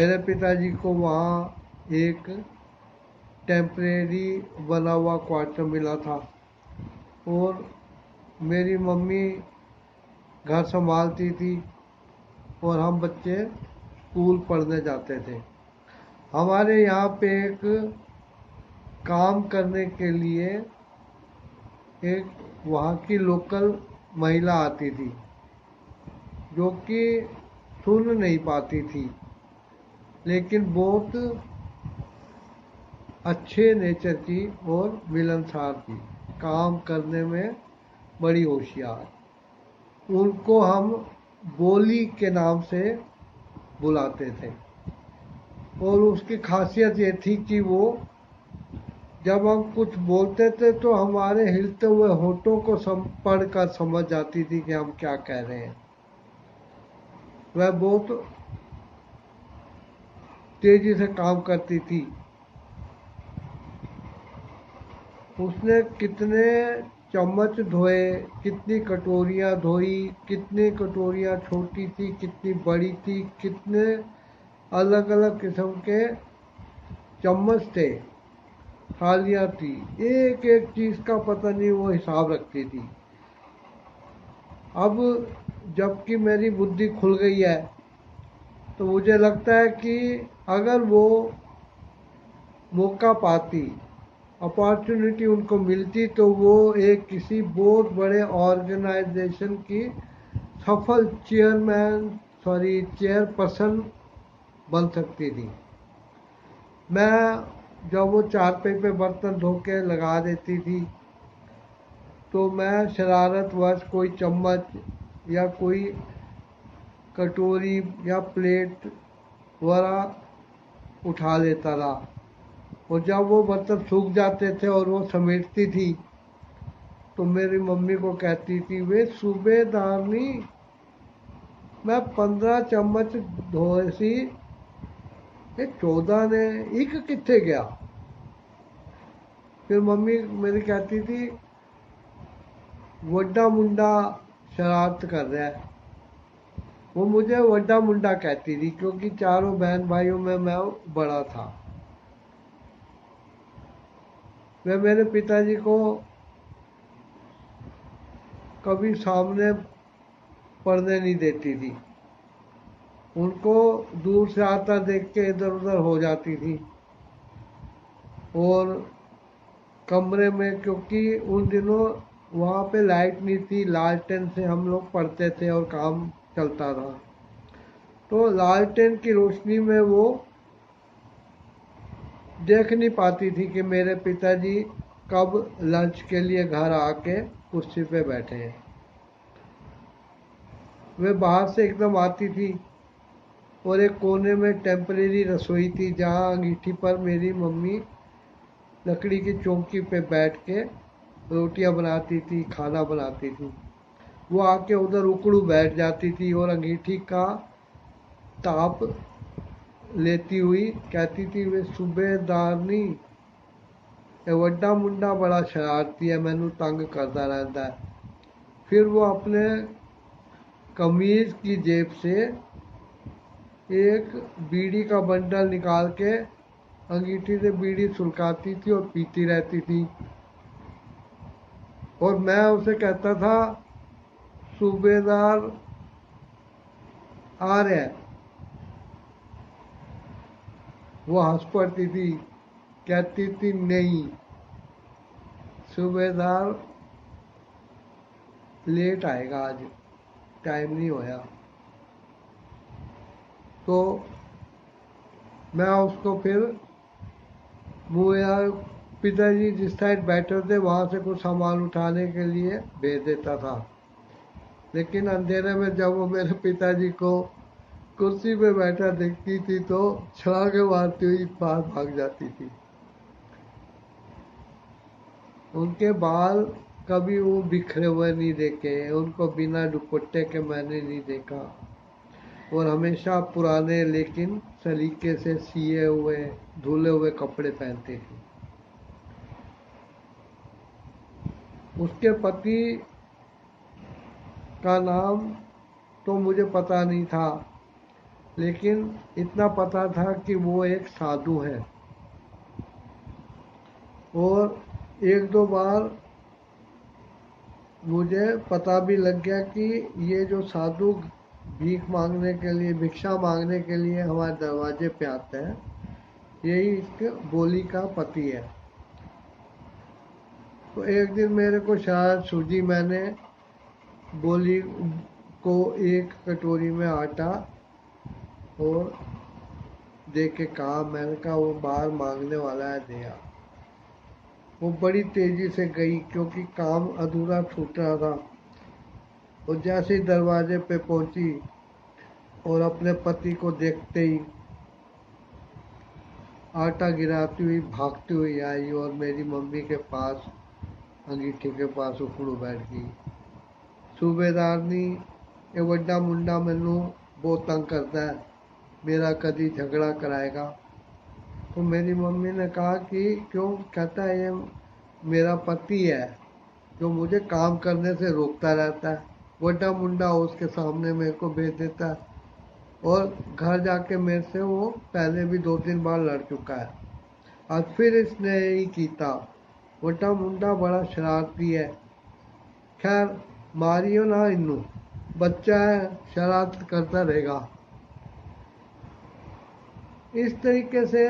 मेरे पिताजी को वहाँ एक टेम्परेरी बना हुआ क्वार्टर मिला था और मेरी मम्मी घर संभालती थी और हम बच्चे स्कूल पढ़ने जाते थे। हमारे यहाँ पे एक काम करने के लिए एक वहाँ की लोकल महिला आती थी जो कि सुन नहीं पाती थी, लेकिन बहुत अच्छे नेचर की और मिलनसार थी, काम करने में बड़ी होशियार। उनको हम बोली के नाम से बुलाते थे और उसकी खासियत ये थी कि वो जब हम कुछ बोलते थे तो हमारे हिलते हुए होठों को पढ़कर समझ जाती थी कि हम क्या कह रहे हैं। वह बहुत तेजी से काम करती थी। उसने कितने चम्मच धोए, कितनी कटोरियाँ धोई, कितनी कटोरियाँ छोटी थी, कितनी बड़ी थी, कितने अलग अलग किस्म के चम्मच थे, थालियाँ थी, एक एक चीज़ का पता नहीं वो हिसाब रखती थी। अब जबकि मेरी बुद्धि खुल गई है तो मुझे लगता है कि अगर वो मौका पाती, अपॉर्चुनिटी उनको मिलती, तो वो एक किसी बहुत बड़े ऑर्गेनाइजेशन की सफल चेयरपर्सन बन सकती थी। मैं जब वो चारपाई पे बर्तन धो के लगा देती थी तो मैं शरारतवश कोई चम्मच या कोई कटोरी या प्लेट वगैरह उठा लेता था। और जब वो बर्तन सूख जाते थे और वो समेटती थी तो मेरी मम्मी को कहती थी, वे सूबेदारनी, मैं 15 चम्मच धोए सी, ये 14 ने एक कितने गया। फिर मम्मी मेरी कहती थी, वड्डा मुंडा शरारत कर रहा है। वो मुझे वड्डा मुंडा कहती थी क्योंकि चारों बहन भाइयों में मैं बड़ा था। वह मेरे पिताजी को कभी सामने पढ़ने नहीं देती थी। उनको दूर से आता देख के इधर उधर हो जाती थी। और कमरे में, क्योंकि उन दिनों वहाँ पे लाइट नहीं थी, लालटेन से हम लोग पढ़ते थे और काम चलता था, तो लालटेन की रोशनी में वो देख नहीं पाती थी कि मेरे पिताजी कब लंच के लिए घर आके कुर्सी पे बैठे हैं। वे बाहर से एकदम आती थी और एक कोने में टेम्परेरी रसोई थी जहाँ अंगीठी पर मेरी मम्मी लकड़ी की चौकी पे बैठ के रोटियां बनाती थी, खाना बनाती थी। वो आके उधर उकड़ू बैठ जाती थी और अंगीठी का ताप लेती हुई कहती थी, वे सूबेदारनी, ये वड्डा मुंडा बड़ा शरारती है, मैनू तंग करता रहता है। फिर वो अपने कमीज की जेब से एक बीड़ी का बंडल निकाल के अंगीठी से बीड़ी सुलगाती थी और पीती रहती थी। और मैं उसे कहता था, सूबेदार आ रहे हैं। वो हंस पड़ती थी, कहती थी, नहीं, सूबेदार लेट आएगा, आज टाइम नहीं होया। तो मैं उसको फिर मुँह या पिताजी जिस साइड बैठे थे वहाँ से कुछ सामान उठाने के लिए भेज देता था। लेकिन अंधेरे में जब वो मेरे पिताजी को कुर्सी पे बैठा देखती थी तो छलांगे मारती हुई बाहर भाग जाती थी। उनके बाल कभी वो बिखरे हुए नहीं देखे, उनको बिना दुपट्टे के मैंने नहीं देखा। और हमेशा पुराने लेकिन सलीके से सिए हुए धुले हुए कपड़े पहनते थे। उसके पति का नाम तो मुझे पता नहीं था, लेकिन इतना पता था कि वो एक साधु है। और एक दो बार मुझे पता भी लग गया कि ये जो साधु भीख मांगने के लिए, भिक्षा मांगने के लिए हमारे दरवाजे पे आते हैं, यही इसके बोली का पति है। तो एक दिन मेरे को शायद सूझी, मैंने बोली को एक कटोरी में आटा और दे के कहा, मैंने कहा वो बाहर मांगने वाला है, दिया। वो बड़ी तेजी से गई क्योंकि काम अधूरा छूट रहा था। और जैसे ही दरवाजे पे पहुंची और अपने पति को देखते ही आटा गिराती हुई भागती हुई आई और मेरी मम्मी के पास, अंगीठी के पास उखड़ू बैठ गई। सूबेदारनी ये वड्डा मुंडा मैनू बहुत तंग करता है, मेरा कभी झगड़ा कराएगा। तो मेरी मम्मी ने कहा कि क्यों? कहता है ये मेरा पति है जो मुझे काम करने से रोकता रहता है, वड्डा मुंडा उसके सामने मेरे को भेज देता है। और घर जाके मेरे से वो पहले भी 2-3 बार लड़ चुका है। आज फिर इसने यही कीता। वड्डा मुंडा बड़ा शरारती है। खैर, मारियो ना इन्नू, बच्चा है, शरारत करता रहेगा। इस तरीके से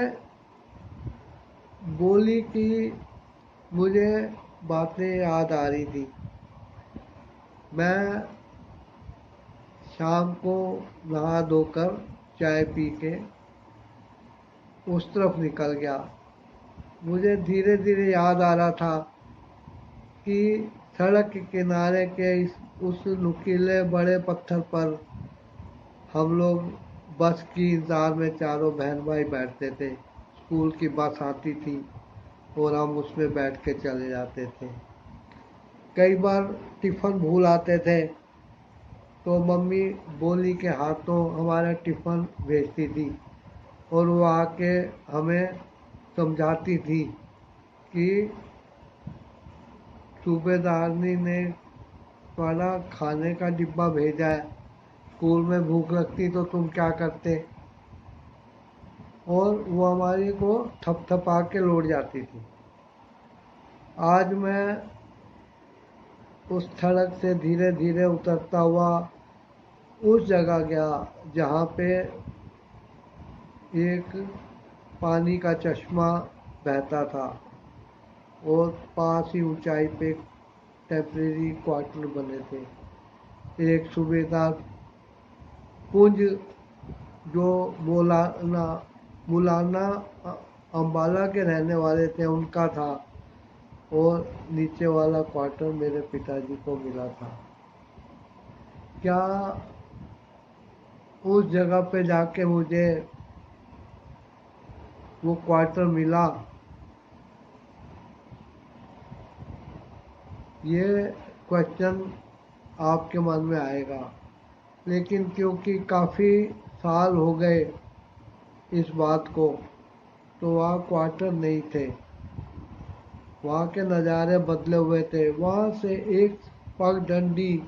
बोली की मुझे बातें याद आ रही थी। मैं शाम को नहा धोकर चाय पी के उस तरफ निकल गया। मुझे धीरे धीरे याद आ रहा था कि सड़क के किनारे के उस नुकीले बड़े पत्थर पर हम लोग बस की इंतजार में चारों बहन भाई बैठते थे। स्कूल की बस आती थी और हम उसमें बैठ के चले जाते थे। कई बार टिफ़िन भूल आते थे तो मम्मी बोली के हाथों हमारा टिफ़िन भेजती थी और वो आके हमें समझाती थी कि सूबेदारनी ने तुम्हारा खाने का डिब्बा भेजा है, स्कूल में भूख लगती तो तुम क्या करते। और वो हमारे को थपथपा के लौट जाती थी। आज मैं उस सड़क से धीरे धीरे उतरता हुआ उस जगह गया जहाँ पे एक पानी का चश्मा बहता था और पास ही ऊंचाई पे टेम्परेरी क्वार्टर बने थे। एक सूबेदार पुंज जो मौलाना मुलाना अम्बाला के रहने वाले थे उनका था। और नीचे वाला क्वार्टर मेरे पिताजी को मिला था। क्या उस जगह पे जाके मुझे वो क्वार्टर मिला? ये क्वेश्चन आपके मन में आएगा। लेकिन क्योंकि काफ़ी साल हो गए इस बात को, तो वहाँ क्वार्टर नहीं थे, वहाँ के नज़ारे बदले हुए थे। वहाँ से एक पगडंडी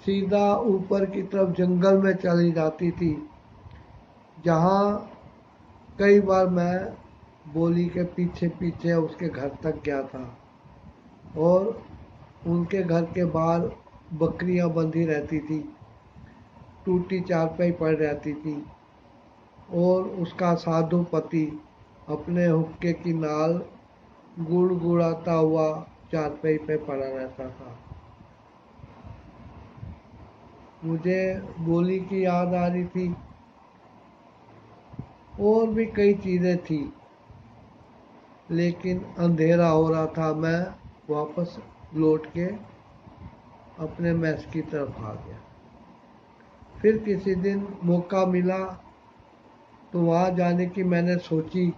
सीधा ऊपर की तरफ जंगल में चली जाती थी, जहाँ कई बार मैं बोली के पीछे पीछे उसके घर तक गया था। और उनके घर के बाहर बकरियां बंधी रहती थी, टूटी चारपाई पड़ रहती थी और उसका साधु पति अपने हुक्के की नाल गुड़गुड़ाता हुआ चारपाई पे पड़ा रहता था। मुझे बोली की याद आ रही थी और भी कई चीज़ें थी, लेकिन अंधेरा हो रहा था। मैं वापस लौट के अपने मैस की तरफ आ गया। फिर किसी दिन मौका मिला तो वहाँ जाने की मैंने सोची,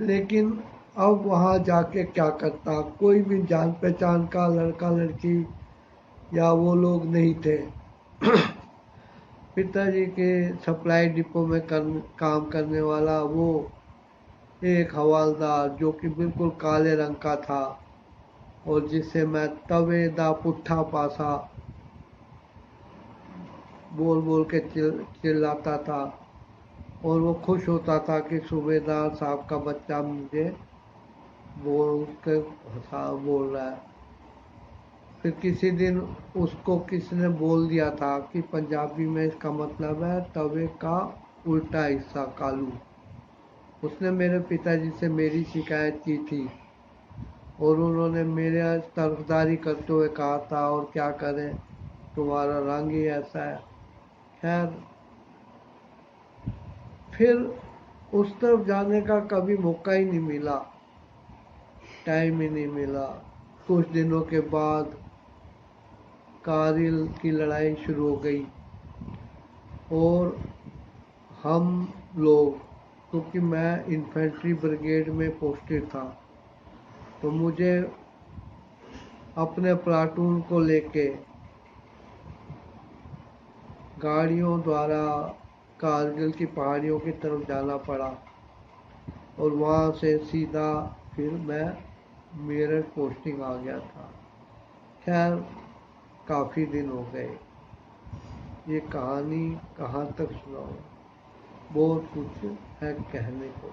लेकिन अब वहाँ जाके क्या करता? कोई भी जान पहचान का लड़का लड़की या वो लोग नहीं थे। पिताजी के सप्लाई डिपो में काम करने वाला वो एक हवालदार जो कि बिल्कुल काले रंग का था और जिसे मैं तवे दा पुट्ठा पासा बोल बोल के चिल्लाता था, और वो खुश होता था कि सूबेदार साहब का बच्चा मुझे बोल के बोल रहा है। फिर किसी दिन उसको किसी ने बोल दिया था कि पंजाबी में इसका मतलब है तवे का उल्टा हिस्सा, कालू। उसने मेरे पिताजी से मेरी शिकायत की थी, और उन्होंने मेरे तरफदारी करते हुए कहा था, और क्या करें, तुम्हारा रंग ही ऐसा है। खैर, फिर उस तरफ जाने का कभी मौका ही नहीं मिला, टाइम ही नहीं मिला। कुछ दिनों के बाद कारगिल की लड़ाई शुरू हो गई, और हम लोग, क्योंकि मैं इन्फेंट्री ब्रिगेड में पोस्टेड था, तो मुझे अपने प्लाटून को लेके गाड़ियों द्वारा कारगिल की पहाड़ियों की तरफ जाना पड़ा, और वहाँ से सीधा फिर मैं मेरठ पोस्टिंग आ गया था। खैर, काफ़ी दिन हो गए, ये कहानी कहाँ तक सुनाऊँ, बहुत कुछ है कहने को।